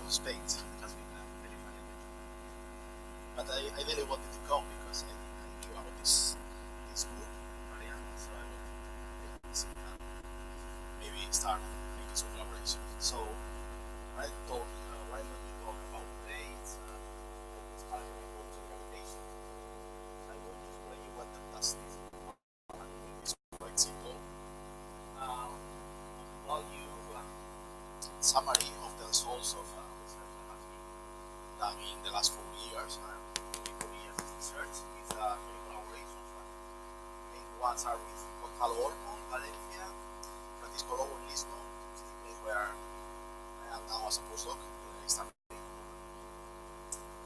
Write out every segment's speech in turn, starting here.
Spain. It has been very funny. But I really wanted to come because I knew about this group, Mariana, so I wanted to visit and maybe start making some collaboration. So I thought, why don't we talk about blades and gravitation? I'm going to explain you what that does. It's quite simple. I'll tell you summary of the results of research that has been done in the last 4 years. 4 years of research with many collaborations. Main ones are with Gonzalo Olmo in Valencia, Francisco Lobo in Lisbon, which is the place where I am now as a postdoc in Istanbul.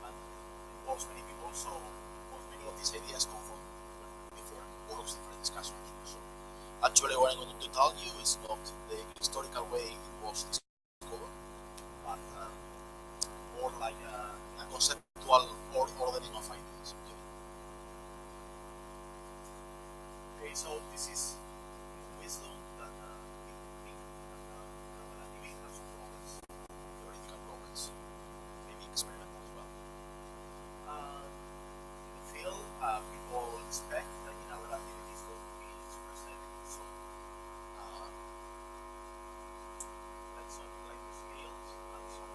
And it involves many people, so many of these ideas come from different works, different discussions. So actually what I'm going to tell you is not the historical way it was discovered, but more like a conceptual ordering of ideas. Okay, so this is wisdom that we think that relativity has some problems, theoretical problems, maybe experimental as well. In the field, people expect that general relativity is going to be expressed in some like the scales and some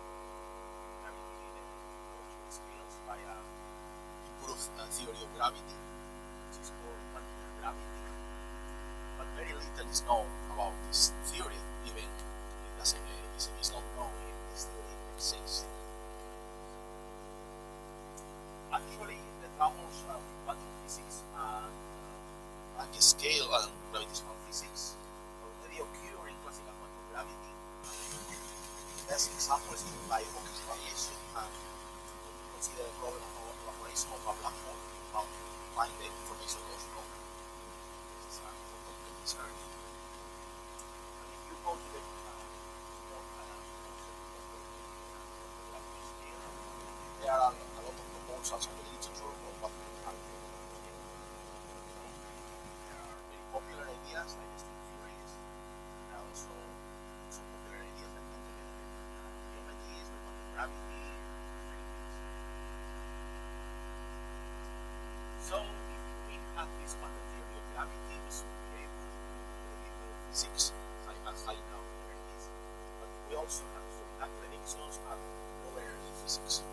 gravity scales by improved theory of gravity, which is called quantum gravity. But very little is known about this theory, even it's not known if this theory exists. Actually, the troubles with quantum physics and scale and gravitational physics already occur in classical quantum gravity. The best example is by Hawking's radiation, and consider the problem of evaporation of a black hole, how to find the information goes wrong. This is an important concern. And if you go to the there are a lot of proposals on the literature of what can happen. There are very popular ideas like string theories, and also some popular ideas like geometries, quantum gravity. So if we have this quantum theory of gravity, we should be able to do physics as high now energies. But we also have some predictions and lower energy physics.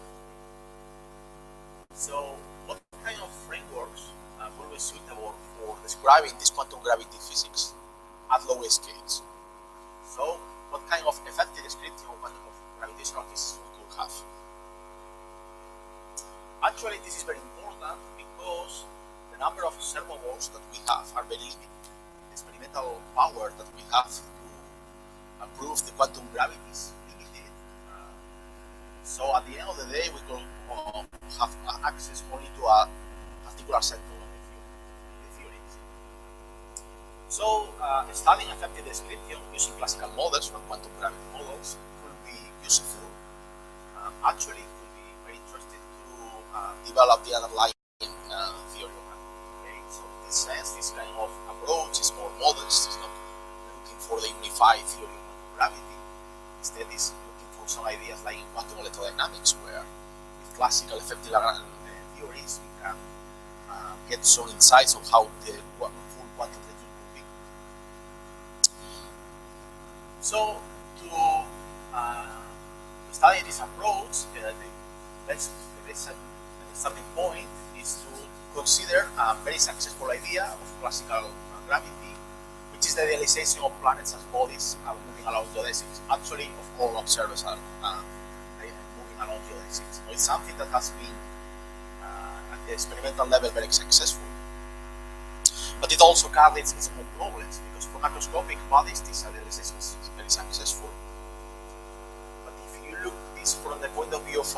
So what kind of frameworks will be suitable for describing this quantum gravity physics at lower scales? So what kind of effective description of gravitational physics we could have? Actually, this is very important because the number of servo-balls that we have are very limited. The experimental power that we have to prove the quantum gravity is limited. So at the end of the day, we could have access only to a particular sector of the theories. So studying effective description using classical models or quantum gravity models could be useful. Actually, it could be very interesting to develop the underlying theory of gravity. Okay? So in this sense, this kind of approach is more modest. It's not looking for the unified theory of gravity. Instead, it's looking for some ideas like in quantum electrodynamics, where with classical effective Lagrange theories we can get some insights on how the full quantum regime could be. So to study this approach, the best starting point is to consider a very successful idea of classical gravity, which is the idealization of planets as bodies moving along geodesics. Actually, of all observers are moving along geodesics. So it's something that has been at the experimental level very successful. But it also carries its own problems, because for macroscopic bodies this idealization is very successful. But if you look at this from the point of view of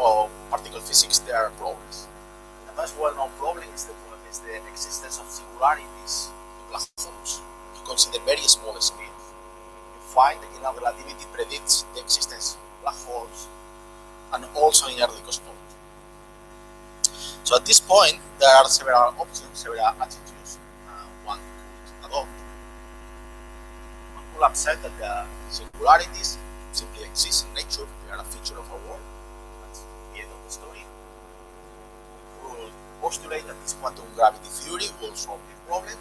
particle physics, there are problems. The most well-known problem is the existence of singularities in black holes. You consider very small scales. You find that general relativity predicts the existence of black holes and also in early cosmology. So at this point, there are several options, several attitudes one could adopt. One could accept that the singularities simply exist in nature, they are a feature of our world. That's the end of the story. We could postulate that this quantum gravity theory will solve this problem.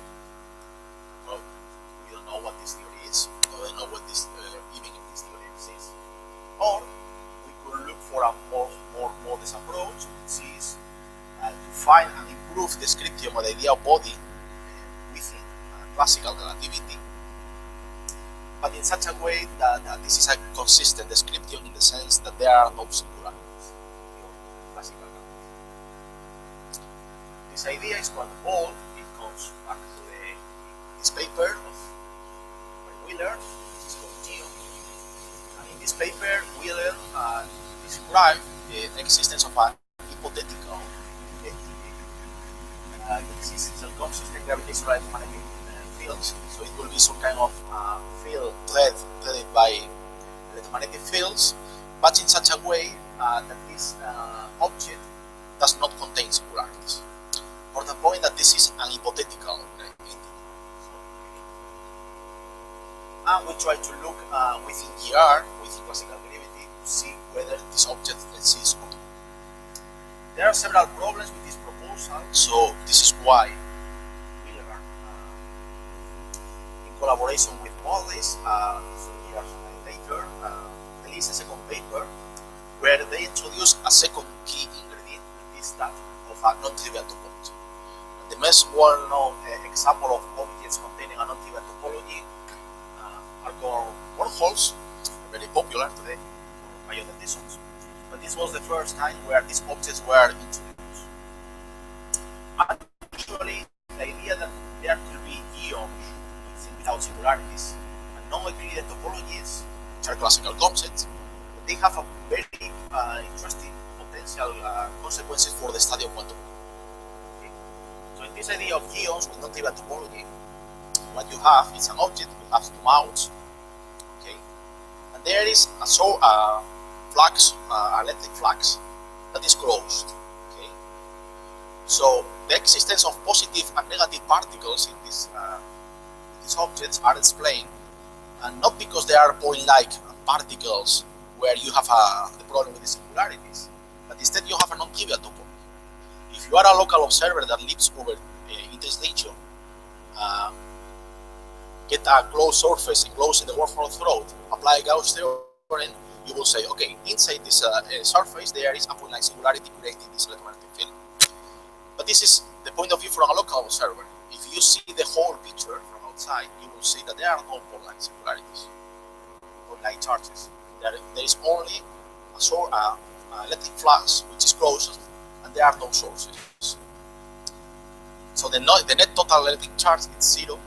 Well, we don't know what this theory is. We don't know what this even if this theory exists. Or we could look for a more modest approach, which is to find and improve the description of the idea of body within classical relativity, but in such a way that this is a consistent description in the sense that there are no singularities in classical relativity. This idea is quite old. It comes back to this paper of Wheeler, which is called Geons. And in this paper, Wheeler described the existence of an hypothetical existence of consistent gravitational electromagnetic fields. So it will be some kind of field threaded by electromagnetic fields, but in such a way that this object does not contain singularities. For the point that this is an hypothetical entity. And we try to look within GR, within classical relativity, to see whether this object exists or not. There are several problems with this proposal, so this is why Wheeler, in collaboration with Mollis, some years later, released a second paper where they introduced a second key ingredient, which is that of a non-trivial topology. And the most well-known example of objects containing a non-trivial topology are called wormholes, very popular today, biodeductions. But this was the first time where these objects were introduced. Actually, the idea that there could be geons without singularities and non-Euclidean topologies, which are classical concepts, they have a very interesting potential consequences for the study of quantum. Okay. So in this idea of geons with non-trivial topology, what you have is an object which has two mounts, okay, and there is a flux, electric flux, that is closed. Okay, so the existence of positive and negative particles in these objects are explained, and not because they are point-like particles where you have the problem with the singularities, but instead you have a non-trivial topology. If you are a local observer that lives over interstation, get a closed surface enclosed in the wormhole throat, apply Gauss theorem, you will say, okay, inside this surface there is a point-like singularity creating this electromagnetic field. But this is the point of view from a local observer. If you see the whole picture from outside, you will see that there are no point-like singularities, point-like charges. There is only a electric flux which is closed, and there are no sources. So the net total electric charge is zero,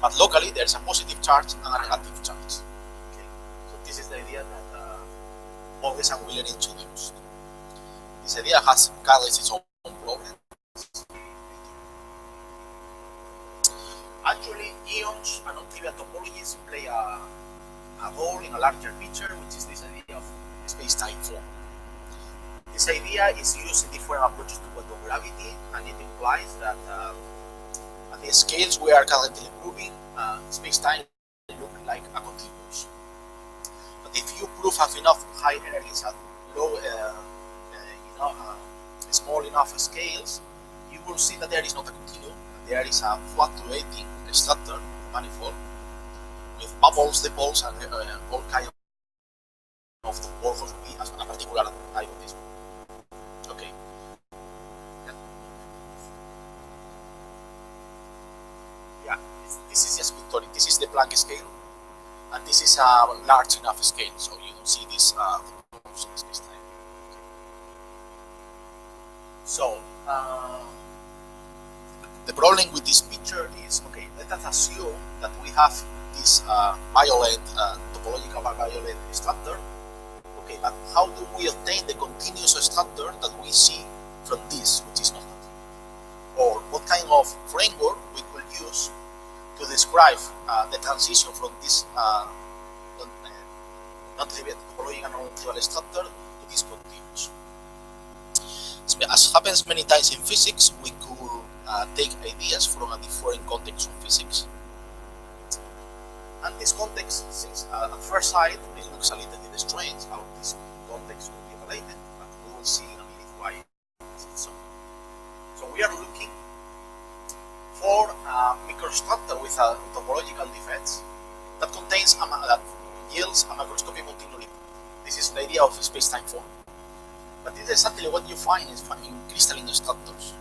but locally there is a positive charge and a negative charge. Okay. So this is the idea that Mollis and Wheeler introduced. This idea carries its own problems. Actually, geons and non-trivial topologies play a role in a larger picture, which is this idea of space-time form. This idea is used in different approaches to quantum gravity, and it implies that at the scales we are currently improving, space-time look like a continuous. But if you prove have enough high energies at low, small enough scales, you will see that there is not a continuum. There is a fluctuating structure manifold with bubbles, dipoles, and all kinds of the wormholes will be a particular type of this. Okay. Yeah. This is just Victoria. This is the Planck scale, and this is a large enough scale, so you don't see this space time. Okay. So the problem with this picture is, okay, let us assume that we have this violent topological violent structure. Okay, but how do we obtain the continuous structure that we see from this, which is not continuous? Or what kind of framework we could use to describe the transition from this non-trivial topological non-trivial structure to this continuous? As happens many times in physics, we could take ideas from a different context of physics, And this context, since at first sight it looks a little bit strange how this context will be related, but we will see in a minute why this is so. So we are looking for a microstructure with a topological defects that contains that yields a macroscopic continuity. This is the idea of space-time form. But this is exactly what you find in crystalline structures.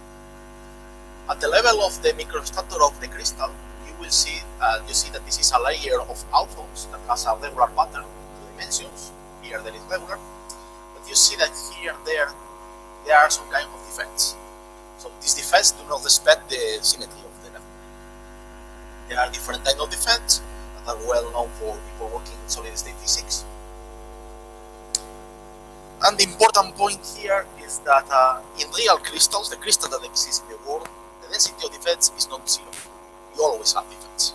At the level of the microstructure of the crystal, you will see you see that this is a layer of atoms that has a regular pattern, two dimensions. Here there is regular, but you see that here and there are some kind of defects. So these defects do not respect the symmetry of the network. There are different types of defects that are well known for people working in solid-state physics. And the important point here is that in real crystals, the crystals that exist in the world, the density of defects is not zero. You always have defects.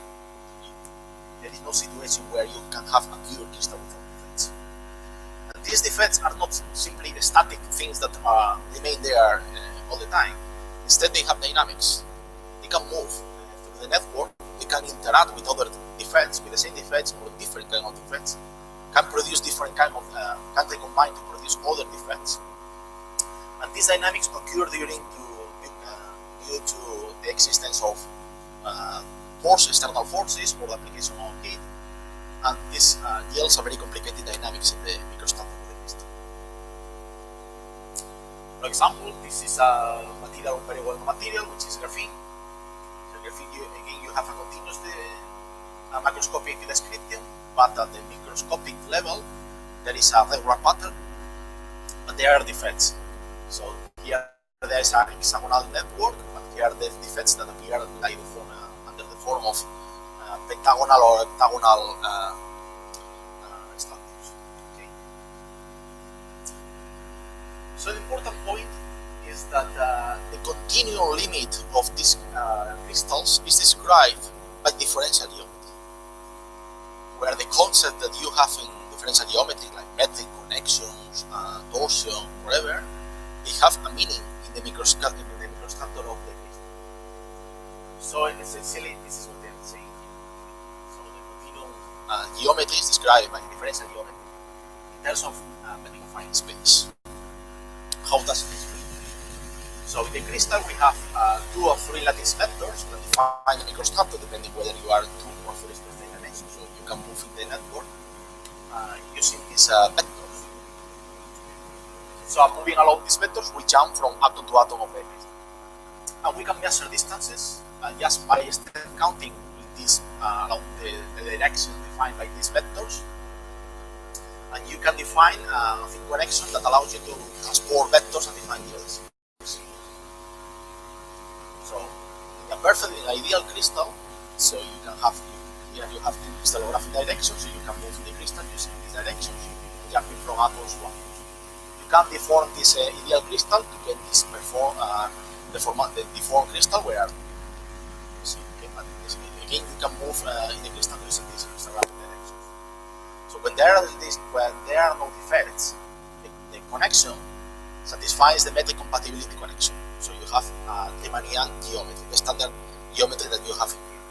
There is no situation where you can have a pure crystal without defects. And these defects are not simply static things that remain there all the time. Instead, they have dynamics. They can move through the network. They can interact with other defects, with the same defects or different kind of defects. Can produce different kind of, can recombine to produce other defects. And these dynamics occur due to the existence of external forces or the application of heat. And this yields a very complicated dynamics in the microstructure of the crystal. For example, this is a material, very well material, which is graphene. So graphene, again, you have a continuous macroscopic description, but at the microscopic level, there is a regular pattern, but there are defects. So here there is a hexagonal network, but here are the defects that appear like under the form of pentagonal or octagonal structures. Okay. So the important point is that the continuum limit of these crystals is described by differential geometry, where the concept that you have in differential geometry, like metric connections, torsion, whatever, they have a meaning in the microstructure of the crystal. So essentially, this is what they are saying. So the continuum geometry is described by differential geometry in terms of metric affine space. How does this work? So in the crystal, we have 2 or 3 lattice vectors that define the microstructure, depending whether you are 2 or 3 space dimensions. So you can move in the network using these vectors. So moving along these vectors, we jump from atom to atom of the crystal. And we can measure distances just by step counting in this, along the direction defined by these vectors. And you can define a thin connection that allows you to transport vectors and define yields. So in a perfect, in an ideal crystal, so you can have here you have 2 crystallographic directions, so you can move in the crystal using these directions, jumping from atoms to atoms. You can deform this ideal crystal to get this the deformed crystal where again you can move in the crystal using these crystallographic directions. So when there are no defects, the connection satisfies the metric compatibility connection. So you have Riemannian geometry, the standard geometry that you have in here.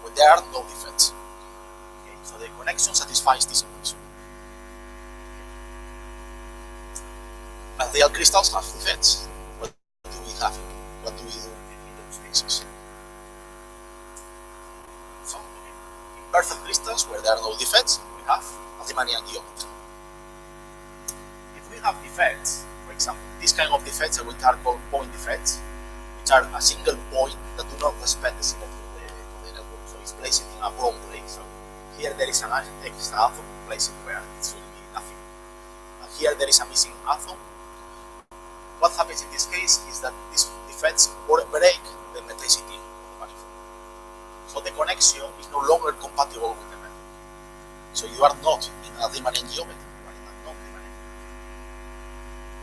When there are no defects, okay, so the connection satisfies this connection. But real crystals have defects. What do we have? What do we do in those cases? So in perfect crystals where there are no defects, we have a Riemannian geometry. If we have defects, for example, this kind of defects which are called point defects, which are a single point that do not respect the symmetry of the network. So it's placed in a wrong place. So here there is an extra atom placed where it's really nothing. And here there is a missing atom. What happens in this case is that these defects break the metricity of the manifold. So the connection is no longer compatible with the network. So you are not in a Riemannian geometry, you are in a non-Riemannian.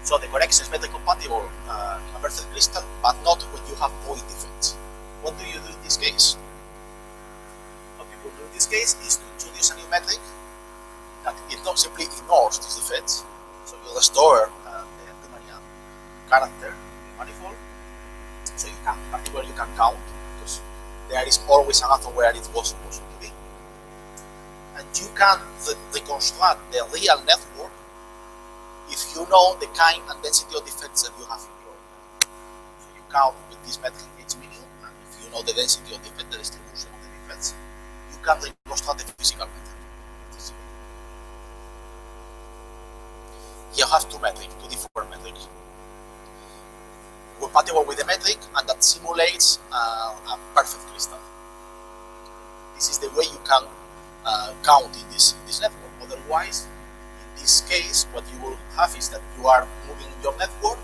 So the connection is metric compatible in a perfect crystal, but not when you have point defects. What do you do in this case? What people do in this case is to introduce a new metric that it not simply ignores these defects. So you restore the Riemannian character in the manifold. So you can, particularly you can count, because there is always an atom where it was supposed to be. and you can reconstruct the real network if you know the kind and density of defects that you have in your network. So you count with this metric H minimum, and if you know the density of defect, the distribution of the defects, you can reconstruct the physical metric. You have two different metrics. Compatible with the metric, and that simulates a perfect crystal. This is the way you can count in this network. Otherwise, in this case, what you will have is that you are moving your network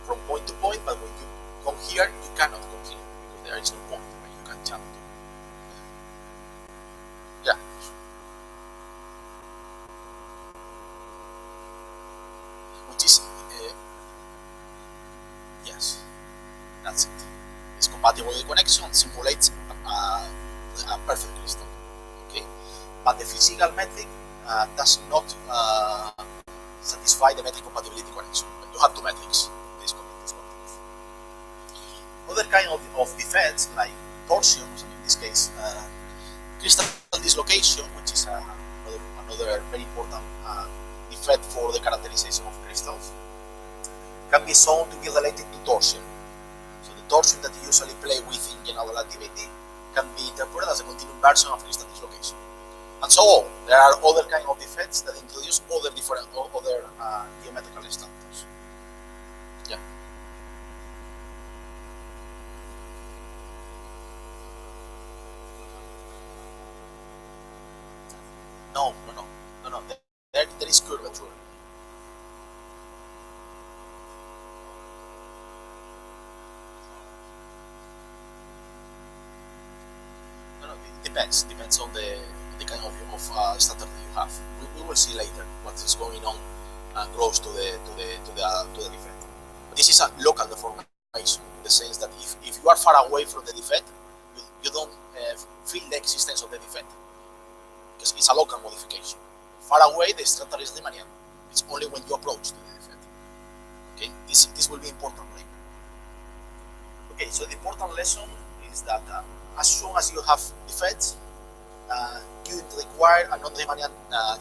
from point to point, but when you come here, you cannot come here because there is no point where you can jump to. Yeah. Which is yes, that's it. It's compatible with the connection, simulates a perfect crystal. Okay, but the physical metric does not satisfy the metric compatibility connection. But you have two metrics in this context. Other kind of defects like torsions, in this case, crystal dislocation, which is another very important defect for the characterization of crystals, can be shown to be related to torsion. So the torsion that you usually play with in general relativity can be interpreted as a continuum version of crystal dislocation. And so on. There are other kind of defects that introduce other geometrical structures. Yeah. No. There is curvature. Depends on the kind of structure that you have. We will see later what is going on close to the defect. But this is a local deformation in the sense that if you are far away from the defect, you don't feel the existence of the defect because it's a local modification. Far away, the structure is Riemannian. It's only when you approach to the defect. Okay, this will be important later. Okay, so the important lesson is that as soon as you have defects, you require a non-Riemannian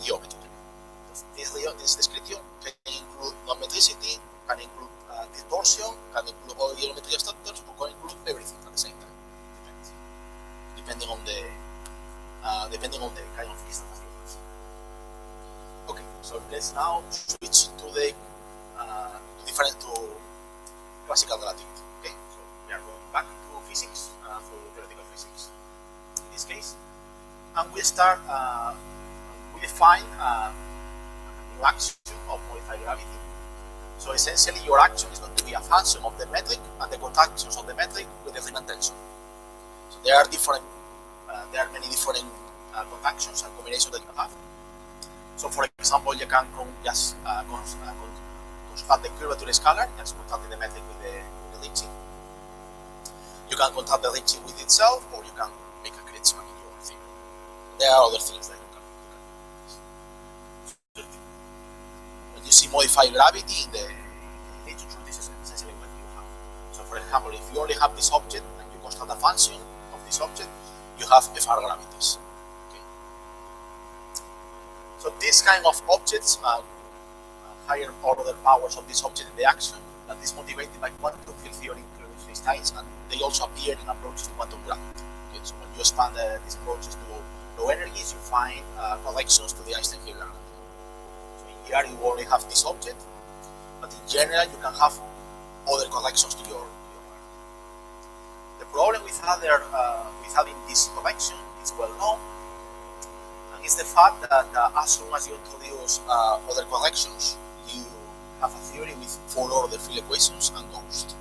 geometry. This description can include non-metricity, can include distortion, can include all geometric structures, or can include everything at the same time. Depending on the kind of crystal that you have. Okay, so let's now switch to the to classical relativity. Okay, so we are going back to physics, for theoretical physics in this case, and we start. We define a new action of modified gravity. So essentially, your action is going to be a function of the metric and the contractions of the metric with the Riemann tensor. So there are many different contractions and combinations that you can have. So for example, you can just construct the curvature scalar, just constructing the metric with the Ricci. You can construct the Ricci with itself, or you can make a Kreutzmann in your theory. There are other things that you can do. When you see modified gravity in the literature, this is essentially what you have. So for example, if you only have this object and you construct a function of this object, you have FR gravities. Okay. So these kind of objects are higher order powers of this object in the action that is motivated by quantum field theory including phase and they also appear in approaches to quantum gravity. Okay. So when you expand these approaches to low energies, you find corrections to the Einstein-Hill gravity. So in here you only have this object, but in general you can have other corrections to your gravity. The problem with having this correction is well known, and it's the fact that as soon as you introduce other corrections, you have a theory with four order field equations and ghost.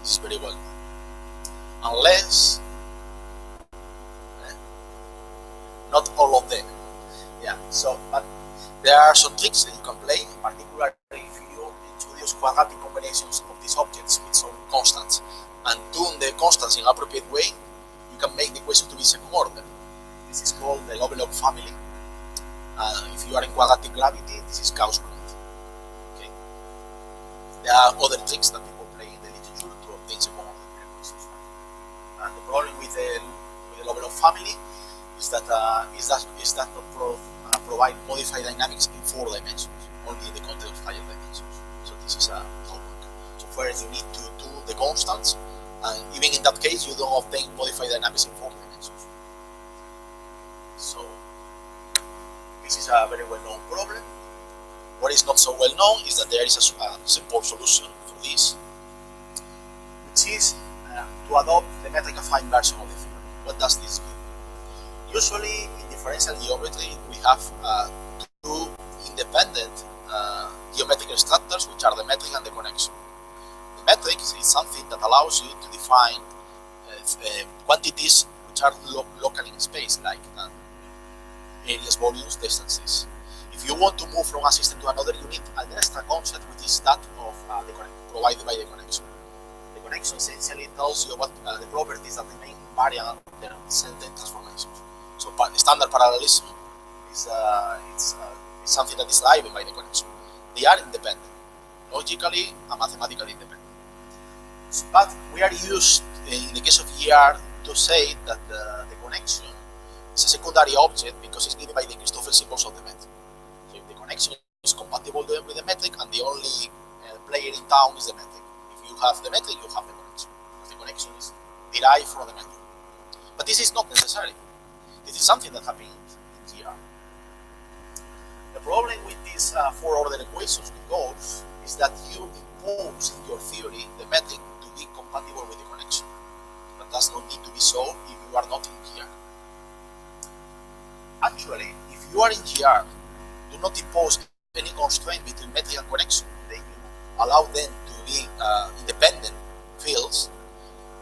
This is very well known. Unless not all of them. Yeah. So, but there are some tricks that you can play, particularly if you introduce quadratic combinations of these objects with some constants and tune the constants in an appropriate way, you can make the equation to be second order. This is called the Lovelock family. If you are in quadratic gravity, this is Gauss-Grund. Okay. There are other tricks that people play in the literature to obtain second order equations. And the problem with the Lovelock family is that is that not provide modified dynamics in 4 dimensions, only in the context of higher dimensions. So this is a homework. So first you need to do the constants, and even in that case you don't obtain modified dynamics in 4 dimensions. So this is a very well-known problem. What is not so well known is that there is a simple solution for this, which is to adopt the metric affine version of the theorem. What does this mean? Usually in differential geometry we have 2 independent geometrical structures, which are the metric and the connection. The metric is something that allows you to define quantities which are locally in space, like areas, volumes, distances. If you want to move from a system to another, you need an extra concept, which is that of the provided by the connection. The connection essentially tells you about the properties that remain invariant under certain transformations. So standard parallelism is something that is driven by the connection. They are independent, logically and mathematically independent. But we are used, in the case of ER, to say that the connection is a secondary object because it's given by the Christoffel symbols of the metric. So if the connection is compatible with the metric, and the only player in town is the metric. If you have the metric, you have the connection, because the connection is derived from the metric. But this is not necessary. This is something that happens in GR. The problem with these 4-order equations with goals is that you impose in your theory the metric to be compatible with the connection. That does not need to be so if you are not in GR. Actually, if you are in GR, do not impose any constraint between metric and connection. Then you allow them to be independent fields,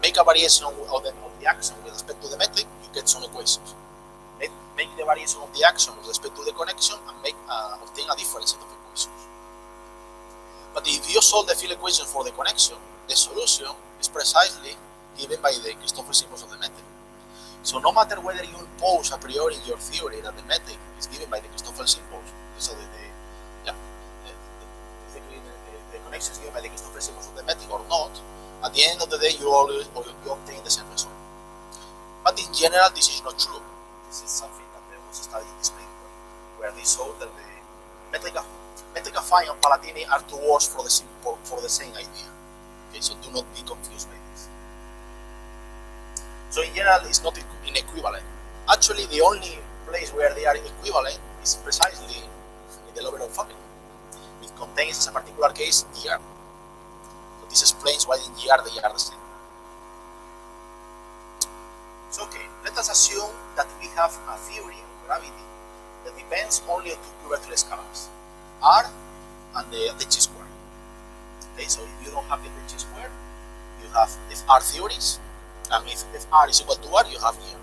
make a variation of the action with respect to the metric, you get some equations. Make the variation of the action with respect to the connection, and obtain a different set of equations. But if you solve the field equation for the connection, the solution is precisely given by the Christoffel symbols of the metric. So no matter whether you impose a priori in your theory that the metric is given by the Christoffel symbols, so the connection is given by the Christoffel symbols of the metric or not, at the end of the day you obtain the same result. But in general, this is not true. This is something that there was a study in Spain where they showed that the metric affine and Palatini are 2 words for the same idea. Okay, so do not be confused by this. So in general, it's not inequivalent. Actually, the only place where they are equivalent is precisely in the Lovelock family. It contains, as a particular case, GR. So this explains why in GR they are the same. So okay, let us assume that we have a theory of gravity that depends only on 2 curvature scalars, R and the chi-square. Okay, so if you don't have the chi-square, you have FR theories, and if R is equal to R, you have here.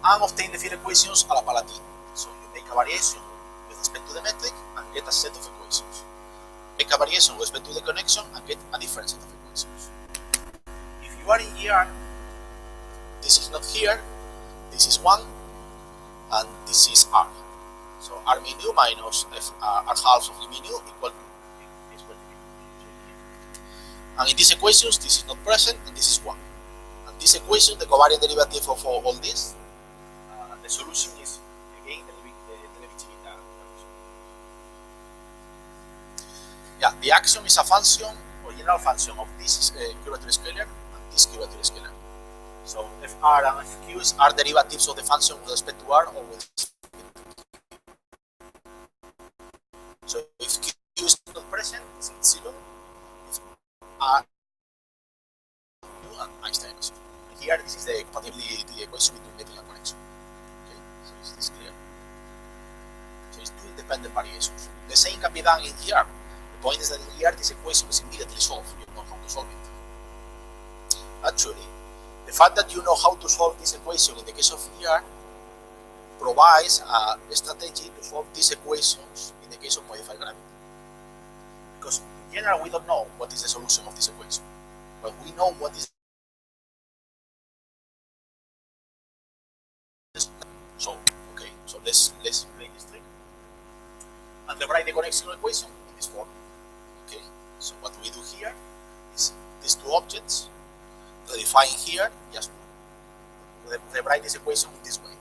And obtain the field equations a la Palatini. So you make a variation with respect to the metric and get a set of equations. Make a variation with respect to the connection and get a different set of equations. If you are in GR, this is not here, this is 1, and this is R. So R mu minus R half of mu equal to and in these equations, this is not present, and this is 1. And this equation, the covariant derivative of all this, the solution is, again, the Levi-Civita. Yeah, the axiom is a function, or general function, of this curvature scalar and this curvature scalar. So Fr and Fq are derivatives of the function with respect to R or with respect to Q. So if Q is not present, it's 0. R and Einstein. Here, this is the compatibility equation between metric and connection. Okay, so is this clear? So it's 2 independent variations. The same can be done in here. The point is that in here, this equation is immediately solved. You know how to solve it. Actually, the fact that you know how to solve this equation in the case of here provides a strategy to solve these equations in the case of modified gravity. Because in general, we don't know what is the solution of this equation, but we know what is. So okay, so let's play this trick and rewrite the connection equation in this form. Okay, so what we do here is these 2 objects redefine here, just rewrite this equation in this way.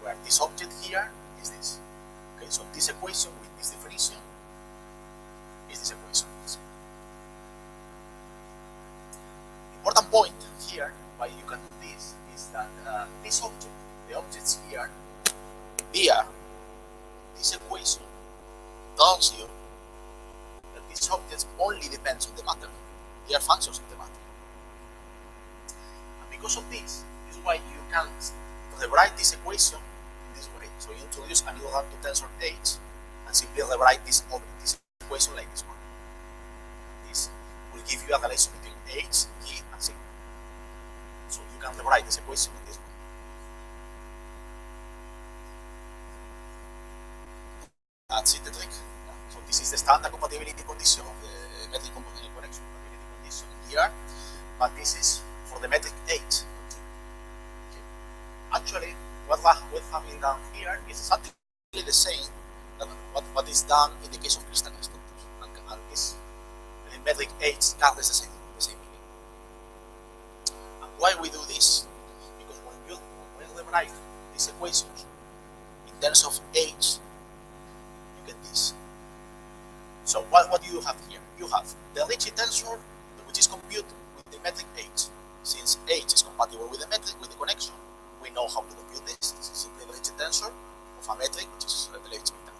where this object here is this. Okay, so this equation with this definition is this equation. Important point here why you can do this is that this object, the objects here, via this equation tells you that these objects only depends on the matter. They are functions of the matter. And because of this is why you can rewrite this equation in this way. So you introduce a new random tensor H and simply rewrite this equation like this one. This will give you a relation between H, G, and sigma. So you can rewrite this equation in this way. That's it, the trick. So this is the standard compatibility condition of the metric connection compatibility condition here, but this is for the metric H. Okay. Actually, what have been done here is exactly the same that what is done in the case of crystalline structures, and this metric H carries the same meaning. And why we do this? Because when we rewrite these equations in terms of H, get this. So what do you have here? You have the Ricci tensor, which is computed with the metric H. Since H is compatible with the metric, with the connection, we know how to compute this. This is simply the Ricci tensor of a metric, which is the Leibniz meter.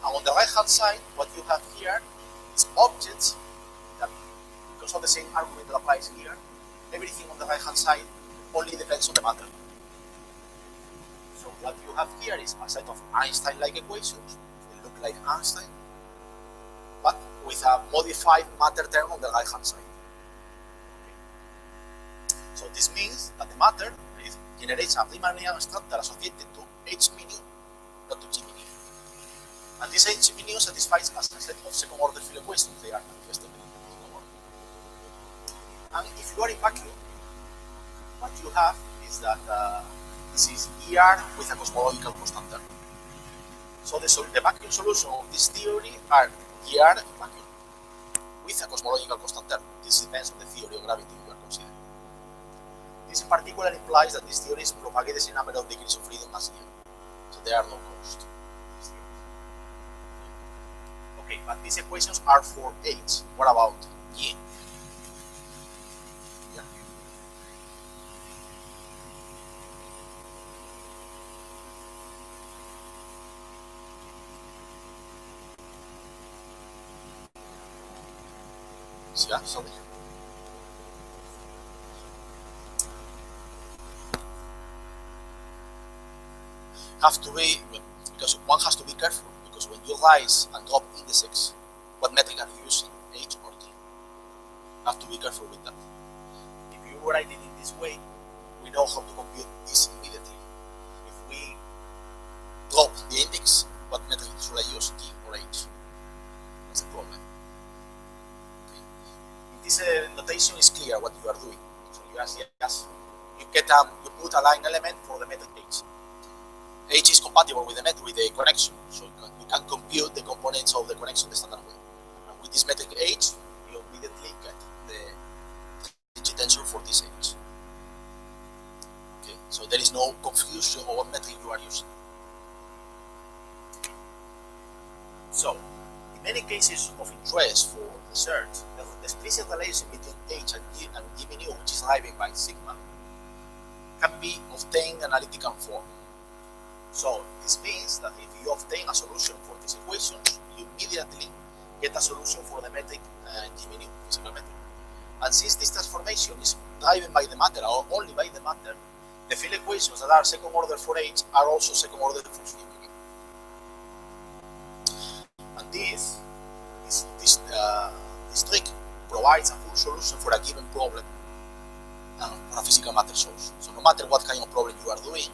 And on the right hand side, what you have here is objects that, because of the same argument that applies here, everything on the right hand side only depends on the matter. So what you have here is a set of Einstein-like equations. They look like Einstein, but with a modified matter term on the right-hand side. Okay. So this means that the matter generates a Riemannian structure associated to H mu, not to G mu. And this H mu satisfies a set of second-order field equations. They are manifested in second order. And if you are in vacuum, what you have is that this is ER with a cosmological constant term. So the vacuum solution of this theory are ER in vacuum with a cosmological constant term. This depends on the theory of gravity you are considering. This in particular implies that this theory is propagated in a number of degrees of freedom as ER. So there are no costs. Okay, but these equations are for H. What about G? Yeah, sorry. Have to be, because one has to be careful, because when you rise and drop indices, what metric are you using, H or G? Have to be careful with that. If you write it in this way, we know how to compute this immediately. If we drop the index, what metric should I use, G or H? That's the problem. This notation is clear what you are doing. So you put a line element for the metric H. H is compatible with the connection, so you can compute the components of the connection the standard way. And with this metric H, you immediately get the Ricci tensor for this H. Okay, so there is no confusion of what metric you are using. So, in many cases of interest for research, the explicit relation between H and G mu, which is derived by sigma, can be obtained in analytical form. So this means that if you obtain a solution for these equations, you immediately get a solution for the metric G mu, physical metric. And since this transformation is driven by the matter or only by the matter, the field equations that are second order for H are also second order for G mu. And this trick provides a full solution for a given problem for a physical matter source. So no matter what kind of problem you are doing,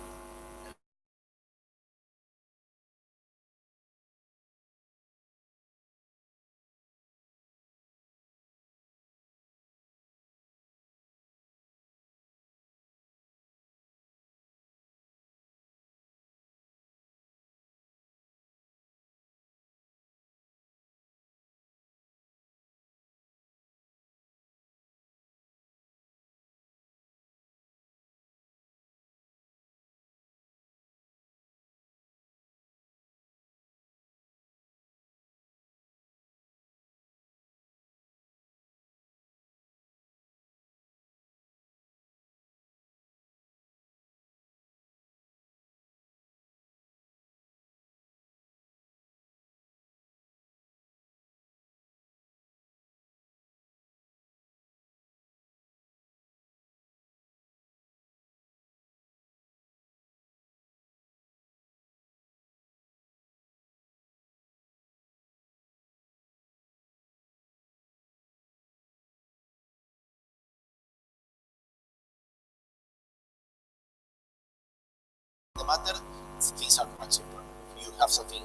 the matter, things are much simpler. If you have something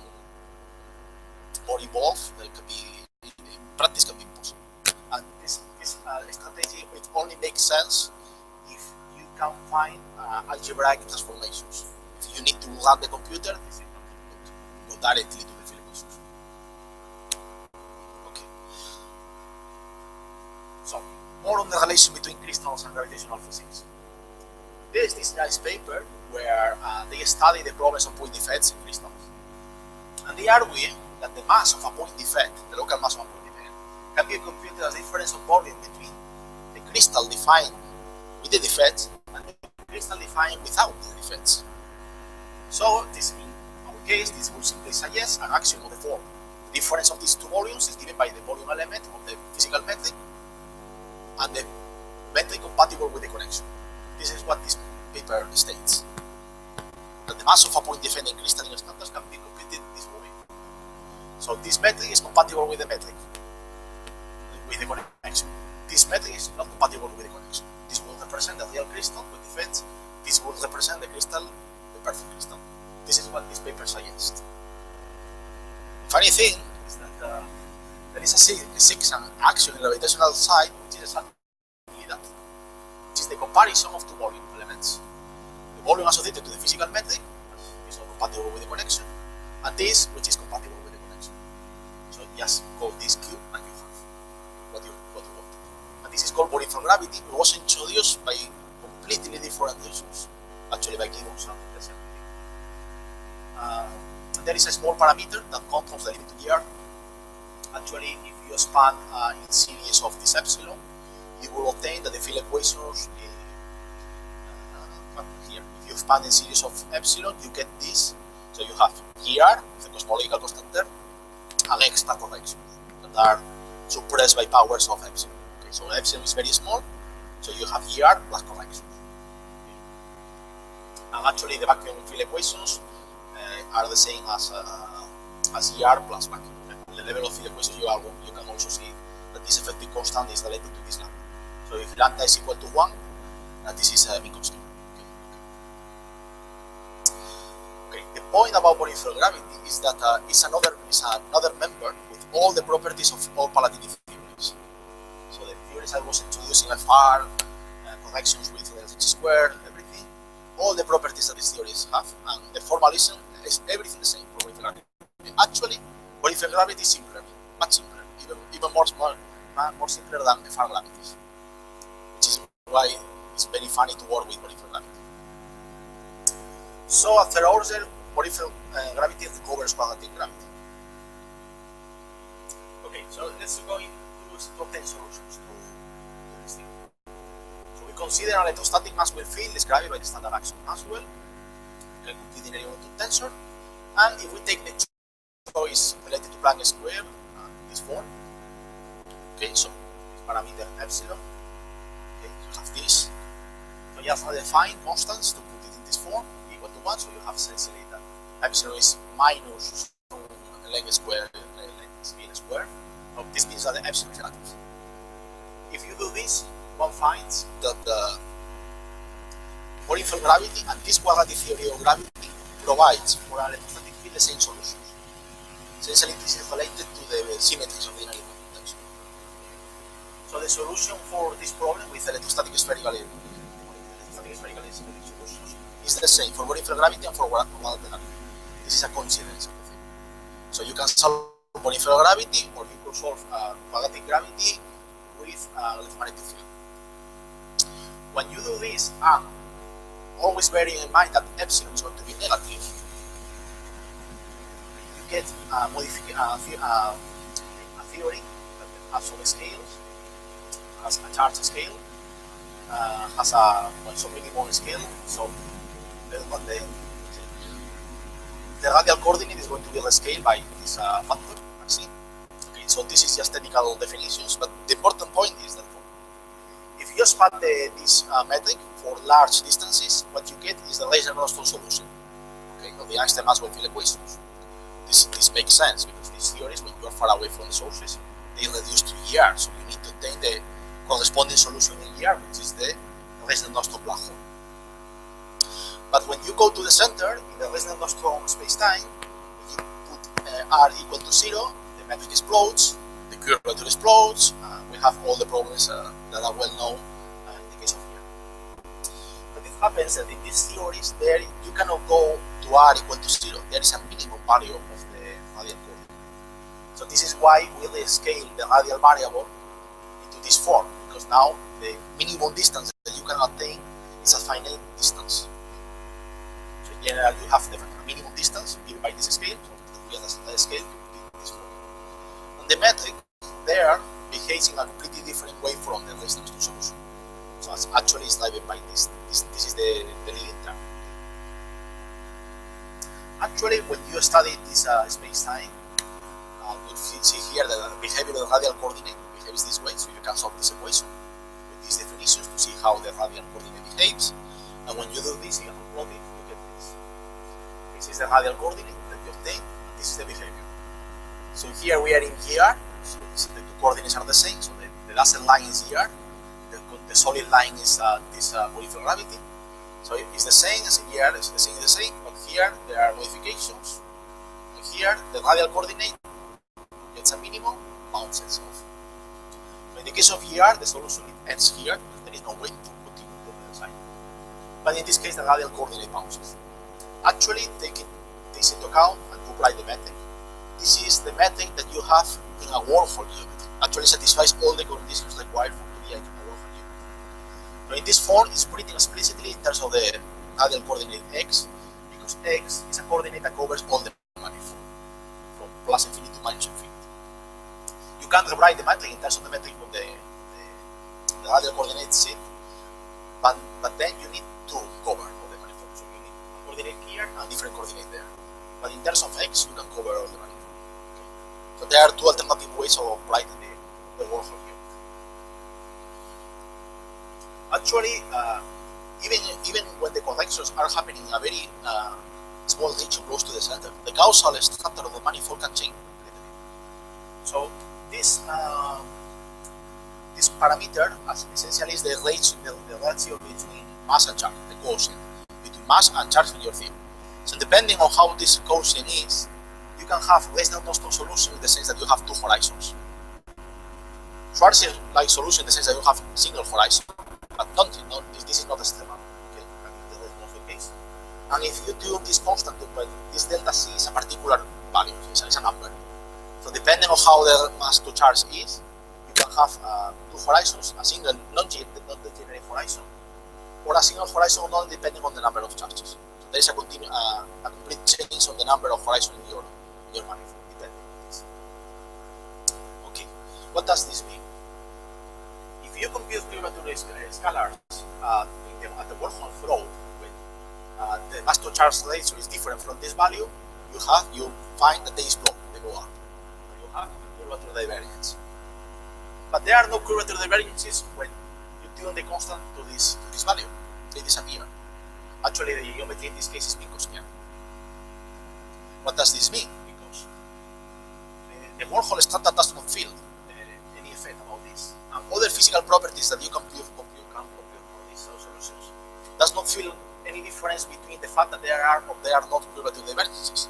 more involved, it can be, in practice can be impossible. And this strategy, it only makes sense if you can find algebraic transformations. If you need to run the computer, this is not difficult. Go directly to the field equations. Okay. So, more on the relation between crystals and gravitational physics. There is this nice paper where they study the problems of point defects in crystals. And they argue that the mass of a point defect, the local mass of a point defect, can be computed as the difference of volume between the crystal defined with the defects and the crystal defined without the defects. So, this, in our case, this would simply suggest an axiom of the form. The difference of these two volumes is given by the volume element of the physical metric and the metric compatible with the connection. This is what this paper states. That the mass of a point defect in crystalline standards can be computed this way. So this metric is compatible with the metric, with the connection. This metric is not compatible with the connection. This will represent the real crystal with defects. This will represent the crystal, the perfect crystal. This is what this paper suggests. The funny thing is that there is a sixth action in gravitational side, which is exactly that. Which is the comparison of two volume elements. The volume associated to the physical metric is not compatible with the connection, and this, which is compatible with the connection. So just call this Q, and you have what you want. And this is called body from gravity. It was introduced by completely different reasons, actually by geons and the same thing. There is a small parameter that controls the limit to here. Actually, if you expand in series of this epsilon, you will obtain that the field equations here. If you expand in series of epsilon, you get this. So you have here with the cosmological constant term and extra corrections that are suppressed by powers of epsilon. Okay, so epsilon is very small, so you have here plus corrections. Okay. And actually, the vacuum field equations are the same as ER plus vacuum. The level of field equations you can also see that this effective constant is related to this lambda. So if lambda is equal to 1, this is a Minkowski. Okay. The point about peripheral gravity is that it's another member with all the properties of all Palatini theories. So the theories I was introducing FR, corrections with H squared, everything, all the properties that these theories have, and the formulation is everything the same for peripheral gravity. Actually, peripheral gravity is simpler, much simpler, even more simpler than FR gravities. Which is why it's very funny to work with peripheral gravity. So at third order, peripheral gravity recovers quadratic gravity. Okay, so let's go into obtain solutions to this thing. So we consider an electrostatic Maxwell field described by the standard action Maxwell, including a unit tensor, and if we take the choice related to Planck square in this form, okay, so this parameter epsilon. Okay, you have this. So you have to define constants to put it in this form, equal to 1, so you have essentially that epsilon is minus length square, length mean square. So this means that the epsilon is relative. If you do this, one finds that the peripheral gravity and this quadratic theory of gravity provides for an electrostatic field the same solutions. Essentially, this is related to the symmetries of the inner tensor. So the solution for this problem with electrostatic spherical solutions is the same for peripheral gravity and for quadratic gravity. This is a coincidence of the thing. So you can solve peripheral gravity, or you could solve quadratic gravity with electromagnetic field. When you do this, always bearing in mind that epsilon is going to be negative, you get a theory that has some scales, has a charge scale, has a some minimum scale, so the radial coordinate is going to be rescaled by this factor, C. Okay, so this is just technical definitions, but the important point is that if you expand this metric for large distances, what you get is the Reisner-Nostrom solution, okay, of the Einstein-Maxwell field equations. This makes sense because these theories, when you are far away from the sources, they reduce to ER, so you need to obtain the corresponding solution in ER, which is the Reisner-Nostrom black hole. But when you go to the center, in the resonant nostrum space-time, when you put r equal to 0, the metric explodes, the curvature explodes, we have all the problems that are well known in the case of here. But it happens that in these theories, there you cannot go to r equal to 0. There is a minimum value of the radial coordinate. So this is why we scale the radial variable into this form, because now the minimum distance that you can attain is a finite distance. So in general, you have the minimum distance given by this scale. So we have a scale to put this form. And the metric there behaves in a completely different way from the resonance to solution. So it's actually driven by this. This is the leading term. Actually, when you study this space-time, you see here that the behavior of the radial coordinate behaves this way, so you can solve this equation with these definitions to see how the radial coordinate behaves. And when you do this, you can plot it, you get this. This is the radial coordinate that you obtain, and this is the behavior. So here we are in here, so the two coordinates are the same, so the dotted line is here, the solid line is this peripheral gravity. So it's the same as here, it's the same, but here there are modifications. And here the radial coordinate gets a minimum, bounces off. So in the case of ER, the solution ends here, because there is no way to continue to the other side. But in this case, the radial coordinate bounces. Actually, taking this into account and to apply the method, this is the method that you have in a wormhole geometry. Actually satisfies all the conditions required for to be a wormhole geometry. Now in this form, it's written explicitly in terms of the radial coordinate x, because x is a coordinate that covers all the manifold, from plus infinity to minus infinity. You can rewrite the metric in terms of the metric of the radial coordinate sheet, but then you need to cover all the manifold. So you need a coordinate here and a different coordinate there. But in terms of x, you can cover all the manifold. Okay. So there are two alternative ways of writing the wormhole here. Actually, even when the corrections are happening in a very small region close to the center, the causal structure of the manifold can change. So this parameter essentially is the ratio between mass and charge, the quotient between mass and charge in your theory. So depending on how this quotient is, you can have resonant nostrum solution in the sense that you have two horizons. Schwarzschild-like solution in the sense that you have single horizon, but this is not a stemma. Okay, that is not the case. And if you tune this constant, this delta c is a particular value, it's a number. So depending on how the mass to charge is, you can have two horizons, a single non-degenerate horizon, or a single horizon only depending on the number of charges. So there is a complete change on the number of horizons in your manifold, depending on this. Okay, what does this mean? If you compute curvature scalars at the wormhole throw, when the mass to charge ratio is different from this value, you find that they explode, they go up. You have curvature divergence. But there are no curvature divergences when you tune the constant to this value. They disappear. Actually, the geometry in this case is being cosquered. What does this mean? Because the wormhole standard does not feel any effect about this. And other physical properties that you can compute for these solutions does not feel any difference between the fact that there are or there are not curvature divergences.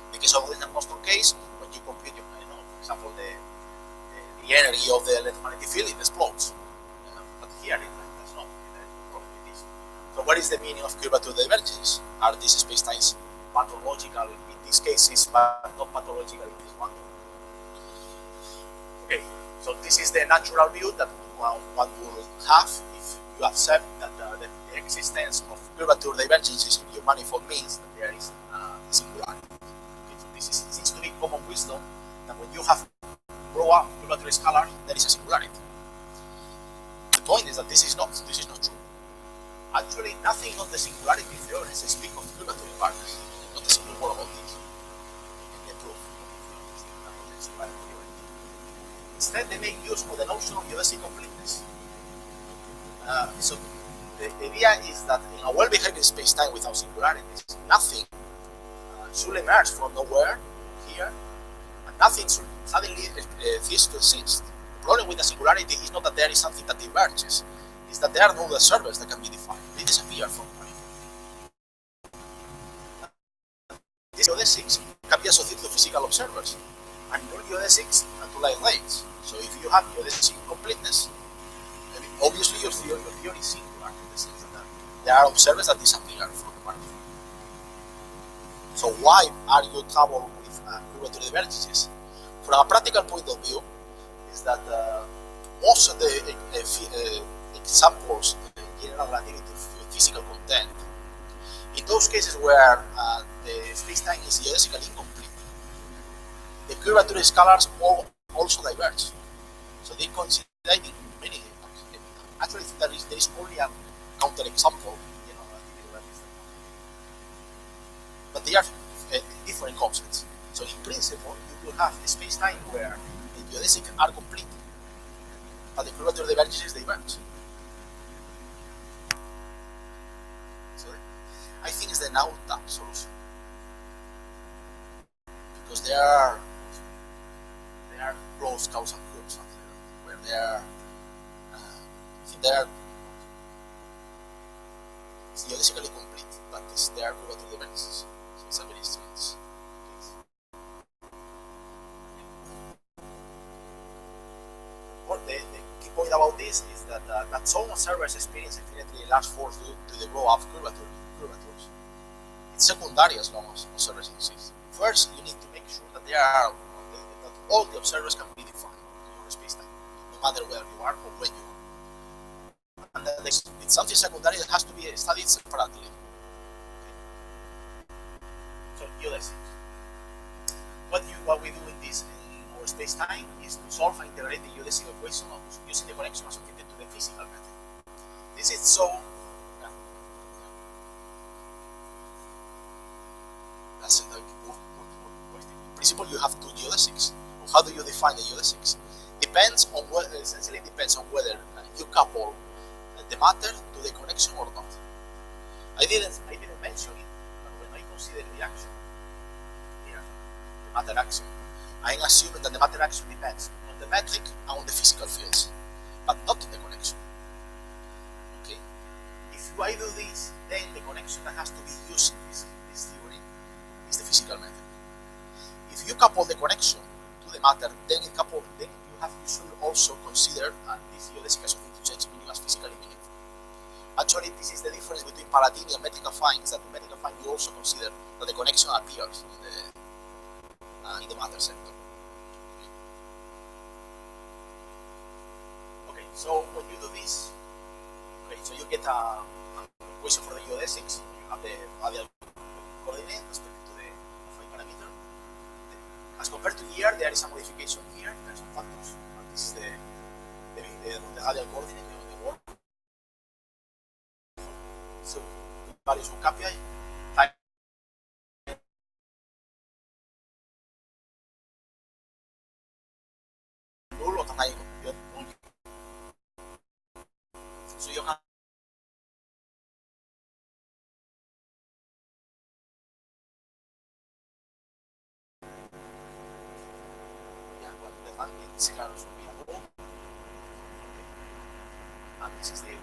In the case of the nostrum case, when you compute, for example, the energy of the electromagnetic field, it explodes. But here it does not. So what is the meaning of curvature divergences? Are these spacetimes pathological in these cases, but not pathological in this one? Okay, so this is the natural view that one will have if you accept that the existence of curvature divergences in your manifold means that there is a singularity. Okay, so this seems to be common wisdom that when you have rho curvature scalar, there is a singularity. The point is that this is not true. Actually, nothing on the singularity theorems speak of curvature invariance. Not a single word about this. You can prove. Instead, they make use of the notion of geodesic completeness. So the idea is that in a well-behaved space-time without singularities, nothing should emerge from nowhere here, and nothing should suddenly cease to exist. The problem with the singularity is not that there is something that emerges, it's that there are no observers that can be defined. They disappear from geodesics can be associated to physical observers, and null geodesics and to light rays. So if you have geodesic completeness, obviously your theory is singular in the sense that there are observers that disappear from the manifold. So why are you trouble with curvature divergences? From a practical point of view, is that most of the examples in general relativity physical content, in those cases where the space-time is geodesically incomplete, the curvature scalars also diverge. So they consider in many actually there is only a counterexample, but they are different concepts. So in principle, you could have a space-time where the geodesics are complete, but the curvature divergences diverge. So I think it's the now-tap solution, because there are closed causal curves where they are geodesically complete, but there are curvature divergences. So it's a very strange case. Well, the key point about this is that some observers experience infinitely large force due to the blow-up curvatures. It's secondary as long as observers exist. First, you need to make sure that that all the observers can be defined in your space-time, no matter where you are or when you are. And then it's something secondary that has to be studied separately. Okay. So geodesics. What we do in this in our space-time is to solve and integrate the geodesic equation using the connection associated to the physical method. This is so. That's a good question. In principle, you have two geodesics. How do you define the geodesics? Depends on essentially depends on whether you couple the matter to the connection or not. I didn't mention it, but when I consider the action here, the matter action, I'm assuming that the matter action depends on the metric and on the physical fields, but not on the connection. Okay. If I do this, then the connection that has to be used in this theory is the physical method. If you couple the connection to the matter, then you should also consider this geodesic associated to change meaning as physically meaningful. Actually, this is the difference between Palatini and metric affine, is that in metric affine you also consider that the connection appears in the matter sector. Okay, so when you do this, okay, so you get a equation for the geodesics. You have the radial coordinate respect to the affine parameter. As compared to here, there is a modification here. There are some factors. This is the radial coordinate of the work. So values of KPI time null or time. So you have the this claro should be null. And this is the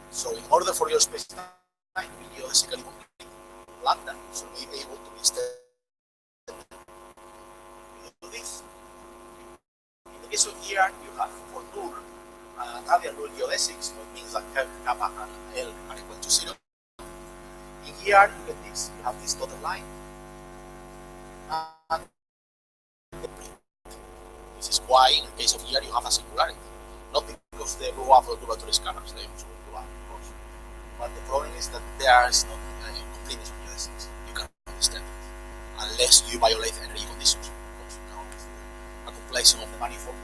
so in order for your space-time to be geodesically complete, lambda should be able to be extended. You do this. In the case of here, you have for null radial null geodesics, which means that kappa and L are equal to 0. In here, you get this. You have this dotted line. And this is why, in the case of here, you have a singularity. Not because the blow-up or curvature scalars, they also blow up, of course. But the problem is that there is not any completeness of geodesics. You cannot understand it unless you violate energy conditions. Of course, a completion of the manifold,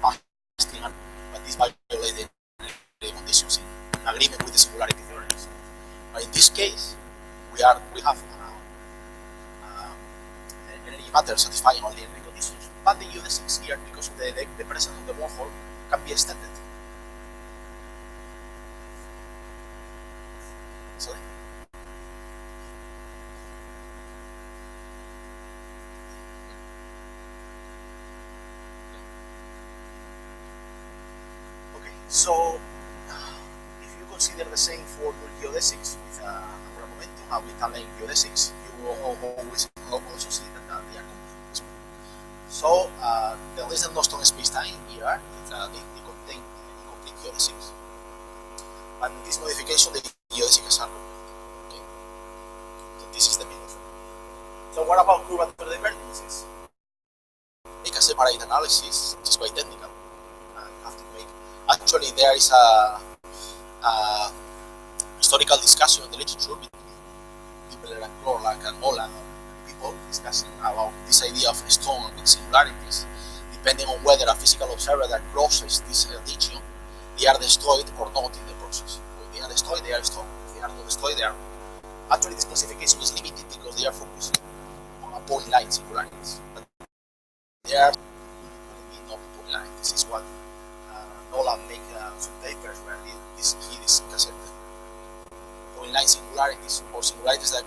but this violates the energy conditions in agreement with the singularity theory. But in this case, we have energy matter satisfying all the energy conditions, but the geodesics here, because of the presence of the wormhole, can be extended. Sorry? Okay, so if you consider the same for null geodesics with angular momentum, and we can learn geodesics, you will always also see that they are completely smooth. So the less than Noston space-time here is they contain incomplete geodesics. And this modification, the geodesics are complete. Okay. So this is the middle. So what about curvature divergences? Make a separate analysis, which is quite technical. You have to make. Actually, there is a historical discussion in the literature between Dibler and Korlach and Molan people discussing about this idea of stone with singularities, depending on whether a physical observer that crosses this region, they are destroyed or not in the process. If they are destroyed, they are stone. If they are not destroyed, they are. Actually, this classification is limited because they are focusing on a point line singularities. But they are not point line. This is what Nolan make some papers where he discussed point line singularities or singularities that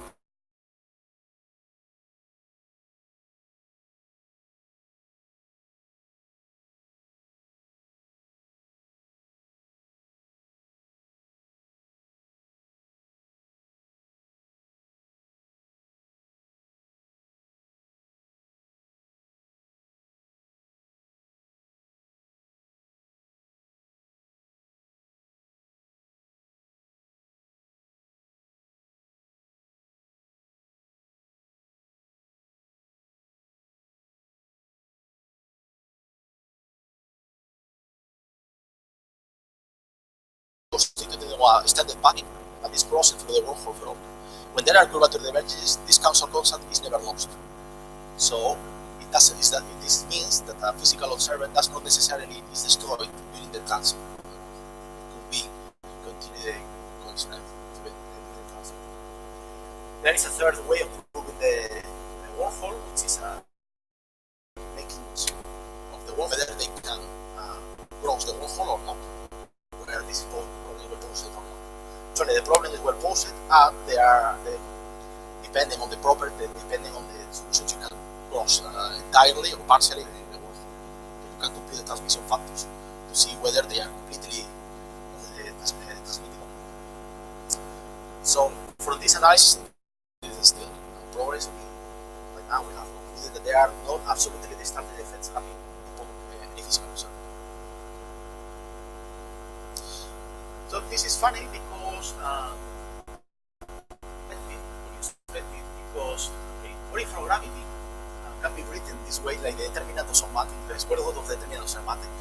standard pattern and is crossed through the wormhole field. When there are curvature divergences, this causal constant is never lost. So this means that a physical observer does not necessarily is destroyed during the transit. It could be continued constant during the transit. There is a third way of proving the wormhole, which is making use of the wormhole, whether they can cross the wormhole or not. Where this is well posted or not. Actually, the problem is well posted, and they are depending on the property, depending on the solutions, you can cross entirely or partially the wormhole. You can compute the transmission factors to see whether they are completely transmitted. So, for this analysis, this is still progress. Right now, we have concluded that there are not absolutely distinct effects having upon any physical observer. So this is funny because according from gravity can be written this way, like the determinant of some matrix, the square root of the determinant of some matrix,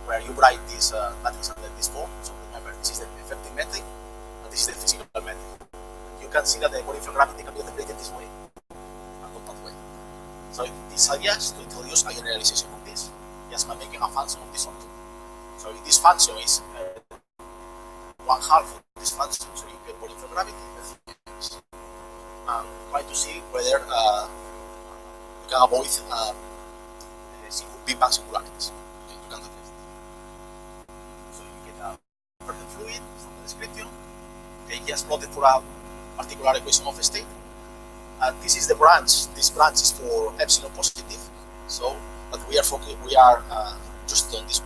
where you write this matrix under this form. So remember, this is the effective metric, and this is the physical metric. You can see that the according from gravity can be interpreted this way, a compact way. So this idea is to introduce a generalization of this, just by making a function of this one. So if this function is one half of this function, so you get according from gravity, and try to see whether you can avoid Big Bang singularities. Okay, you can do this. So you get a perfect fluid from the description. Okay, just plotted for a particular equation of a state. And this is the branch. This branch is for epsilon positive. So, but we are just on this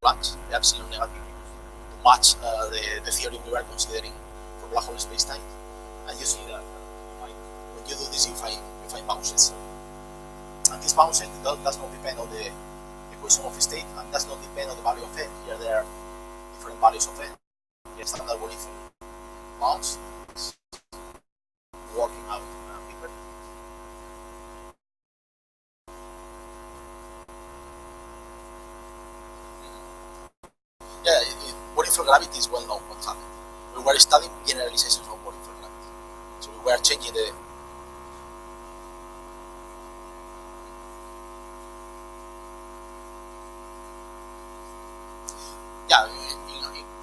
branch, the epsilon negative, to match the theory we were considering for black hole spacetime. And you see that when you do this, you find bounces. And this bounces does not depend on the equation of state, and does not depend on the value of n. Here there are different values of n. The standard algorithm bounce is working out bigger. Yeah, working for gravity is well known what happened. We were studying generalizations of working for gravity. So we were changing the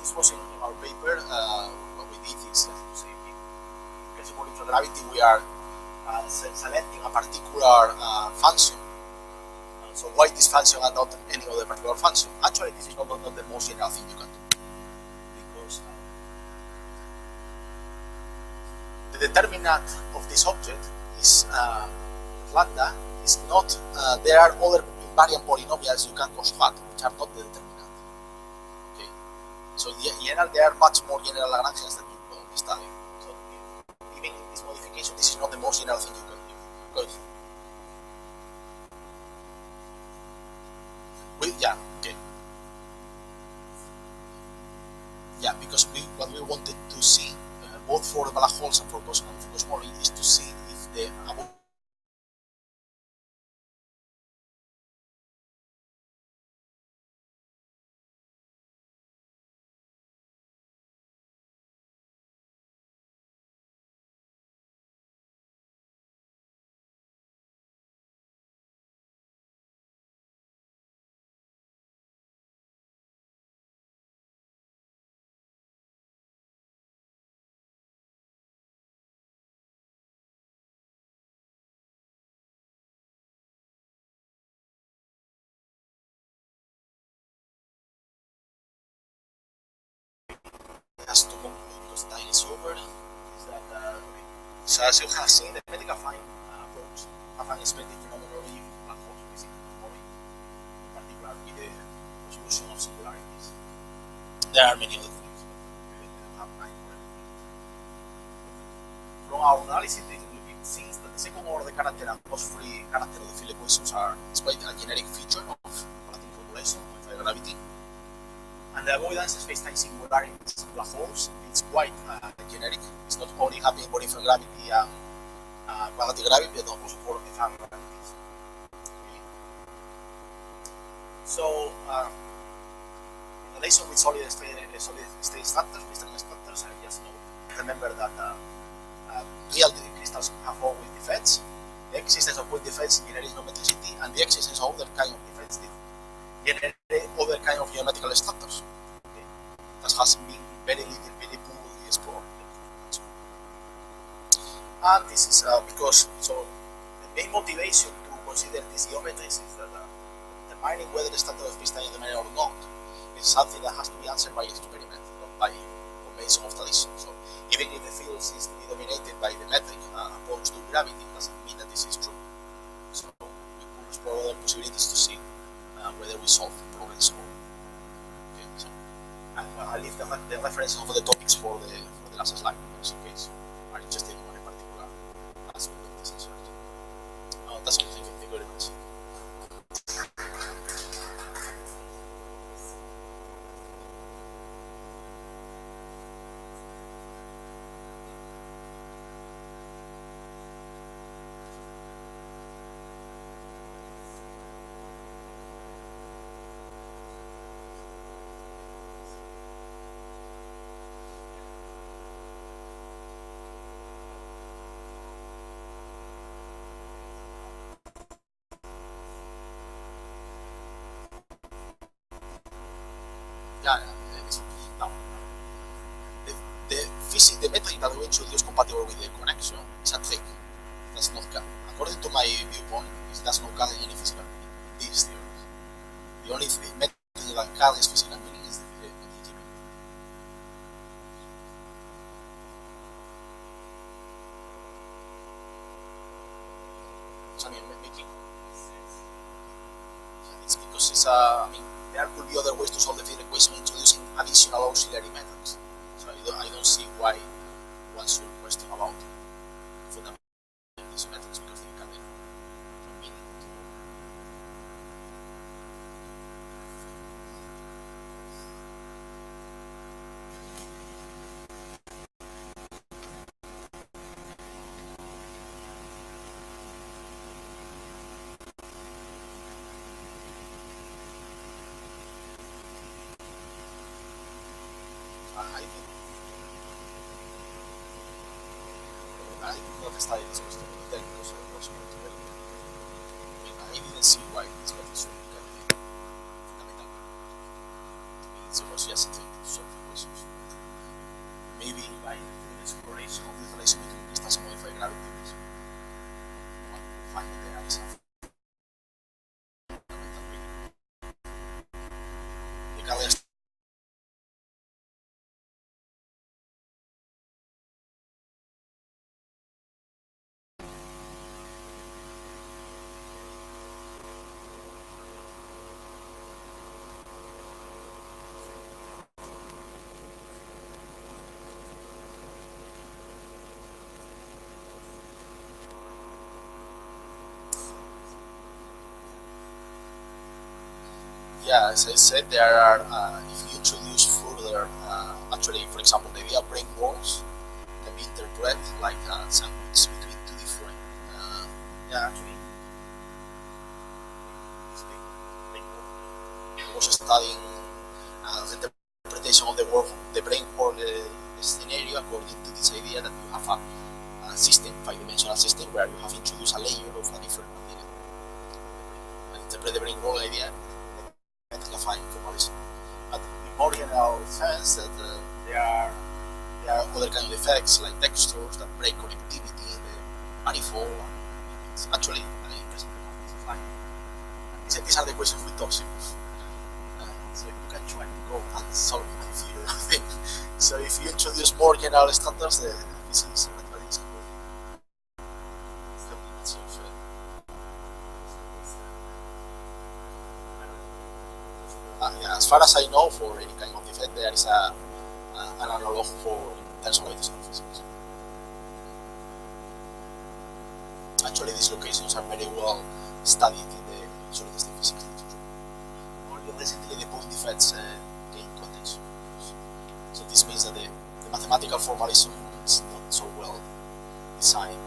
this was in our paper. What we did is to say, in case of working for gravity, we are selecting a particular function. So why this function and not any other particular function? Actually, this is not the most general thing you can do, because the determinant of this object is lambda is not. There are other invariant polynomials you can construct which are not the determinant. Okay, so in general there are much more general Lagrangians that you don't study. So even in this is not the most general thing you can do. Because okay. Yeah, because what we wanted to see, both for the black holes and for cosmology, is to see if the has to conclude because time is over. Is that so as you have seen, the medical affine approach, affine expected phenomenology, black holes, basically cosmology, in particular with the solution of singularities. There are many other things, but we don't have time for it. From our analysis, it seems that the second order character and cost-free character of the field equations are quite a generic feature of Palatini formulation with gravity. And the avoidance of space-time singularities in black holes, it's quite generic. It's not only happening for infant gravity and quadratic gravity, but also for affine gravities. Okay. So, in relation with solid state structures, crystalline structures, I just remember that real crystals have always defects. The existence of point defects generates no metricity, and the existence of other kind of defects generate other kind of geometrical structures. Okay. That has been very poorly explored. And this is because the main motivation to consider these geometries is that determining whether the structure of space-time is determinate or not is something that has to be answered by experiment, not by convention of tradition. So even if the field is to be dominated by the metric approach to gravity, doesn't mean that this is true. So we could explore other possibilities to see whether we solve problems or okay. So I'll leave the reference of the topics for the last slide, just in case you are interested in one particular aspect of this research. That's all. Thank you very much. Now, the metric that we introduce compatible with the connection is a trick. That's not according to my viewpoint, it does not carry any physical meaning. These theories. The only metric that carries physical meaning is the legitimate. So, I mean, it's because it's there could be other ways to solve the field equation introducing additional auxiliary methods. So I don't see why one should question about fundamental these methods because they can be meaning. I did not study this question then because I was not very I didn't see why this method should be fundamental. To me, it was just a trick to solve equations. Maybe by the exploration of the relation between crystals and modified gravity, one could find that there is a fundamental meaning. The Galilean Yeah, as I said, there are, if you introduce further, actually, for example, the idea of brain walls can be interpreted like a sandwich between two different, yeah, actually, this brain wall. I was studying the interpretation of the brain wall scenario according to this idea that you have a system, five-dimensional system, where you have introduced a layer of a different material. And interpret the brain wall idea and affine formulation. But in more general sense, that there are other kind of effects like textures that break connectivity, the manifold. It's actually an interesting affine. These are the questions we talk about. So you can try to go and solve it if you think. So if you introduce more general standards, the physics mathematics yeah, as far as I know, for any kind of defect, there is an analog for tensoritis of physics. Actually, these locations are very well studied in the solid state physics literature. Only recently the point defects gain context. So this means that the mathematical formalism is not so well designed